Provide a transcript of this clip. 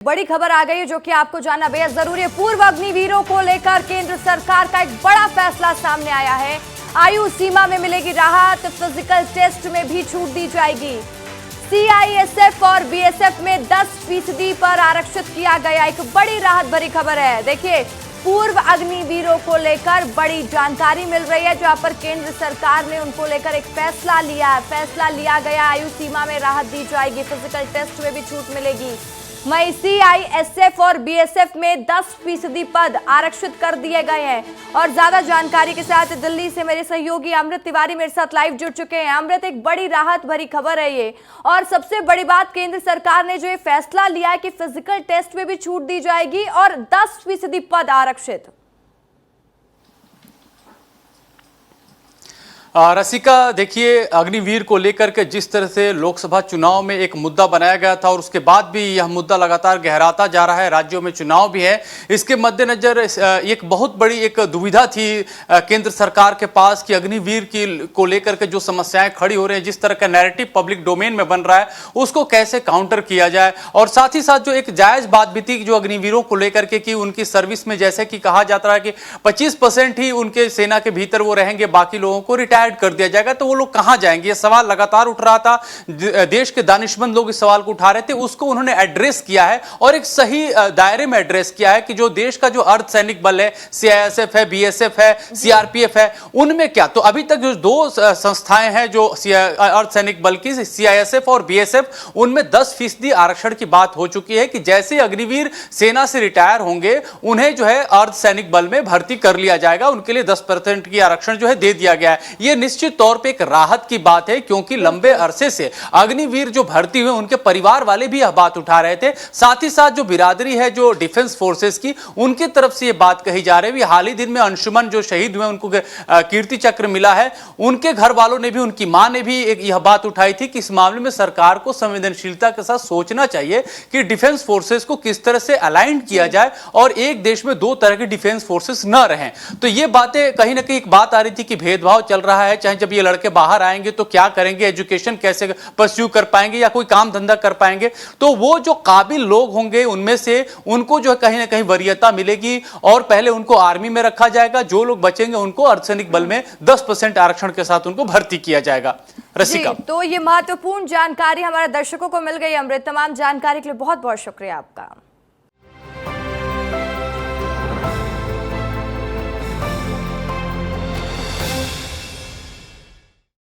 बड़ी खबर आ गई है जो कि आपको जानना बेहद जरूरी है। पूर्व अग्निवीरों को लेकर केंद्र सरकार का एक बड़ा फैसला सामने आया है। आयु सीमा में मिलेगी राहत, फिजिकल टेस्ट में भी छूट दी जाएगी। सीआईएसएफ और बीएसएफ में 10% पर आरक्षित किया गया। एक बड़ी राहत भरी खबर है। देखिए, पूर्व अग्निवीरों को लेकर बड़ी जानकारी मिल रही है, जहां पर केंद्र सरकार ने उनको लेकर एक फैसला लिया गया। आयु सीमा में राहत दी जाएगी, फिजिकल टेस्ट में भी छूट मिलेगी। वहीं सीआईएसएफ और बीएसएफ में 10% पद आरक्षित कर दिए गए हैं। और ज्यादा जानकारी के साथ दिल्ली से मेरे सहयोगी अमृत तिवारी मेरे साथ लाइव जुड़ चुके हैं। अमृत, एक बड़ी राहत भरी खबर है ये, और सबसे बड़ी बात, केंद्र सरकार ने जो ये फैसला लिया है कि फिजिकल टेस्ट में भी छूट दी जाएगी और 10% पद आरक्षित। रसिका, देखिए, अग्निवीर को लेकर के जिस तरह से लोकसभा चुनाव में एक मुद्दा बनाया गया था और उसके बाद भी यह मुद्दा लगातार गहराता जा रहा है। राज्यों में चुनाव भी है, इसके मद्देनजर एक बहुत बड़ी एक दुविधा थी केंद्र सरकार के पास कि अग्निवीर को लेकर के जो समस्याएं खड़ी हो रही हैं, जिस तरह का नैरेटिव पब्लिक डोमेन में बन रहा है, उसको कैसे काउंटर किया जाए। और साथ ही साथ जो एक जायज बात भी थी जो अग्निवीरों को लेकर के कि उनकी सर्विस में जैसे कि कहा जाता है कि 25% ही उनके सेना के भीतर वो रहेंगे, बाकी लोगों को रिटायर कर दिया जाएगा, तो वो लोग कहां जाएंगे। ये सवाल लगातार उठ रहा था। देश के दानिशमंद लोग इस सवाल को उठा रहे थे, उसको उन्होंने एड्रेस किया है और एक सही दायरे में एड्रेस किया है कि जो देश का जो अर्धसैनिक बल है, सीआईएसएफ है, बीएसएफ है, सीआरपीएफ है, उनमें क्या, तो अभी तक जो दो संस्थाएं हैं जो अर्धसैनिक बल की, सीआईएसएफ और बीएसएफ, उनमें 10% आरक्षण की बात हो चुकी है कि जैसे अग्निवीर सेना से रिटायर होंगे, उन्हें जो है अर्धसैनिक बल में भर्ती कर लिया जाएगा। उनके लिए 10% की आरक्षण जो है दे दिया गया है। यह निश्चित तौर पे एक राहत की बात है, क्योंकि लंबे अरसे से अग्निवीर जो भर्ती हुए, उनके परिवार वाले भी यह बात उठा रहे थे। साथ ही साथ जो बिरादरी है जो डिफेंस फोर्सेस की, उनकी तरफ से यह बात कही जा रही है। हाल ही दिन में अंशुमन जो शहीद हुए, उनको कीर्ति चक्र मिला है, उनके घर वालों ने भी, उनकी मां ने भी यह बात उठाई थी कि इस मामले में सरकार को संवेदनशीलता के साथ सोचना चाहिए कि डिफेंस फोर्सेस को किस तरह से अलाइन किया जाए और एक देश में दो तरह के डिफेंस फोर्सेस न रहें। तो ये बातें कहीं ना कहीं एक बात आ रही थी कि भेदभाव चल रहा है, चाहे जब ये लड़के बाहर आएंगे तो क्या करेंगे, एजुकेशन कैसे परस्यू कर पाएंगे या कोई काम धंधा कर पाएंगे। तो वो जो काबिल लोग होंगे उनमें से उनको जो है कहीं ना कहीं वरीयता मिलेगी और पहले उनको आर्मी में रखा जाएगा। जो लोग बचेंगे उनको अर्धसैनिक बल में 10% आरक्षण के साथ उनको भर्ती किया जाएगा। रसिका, तो ये महत्वपूर्ण जानकारी हमारे दर्शकों को मिल गई। अमृत, तमाम जानकारी के लिए बहुत बहुत शुक्रिया आपका।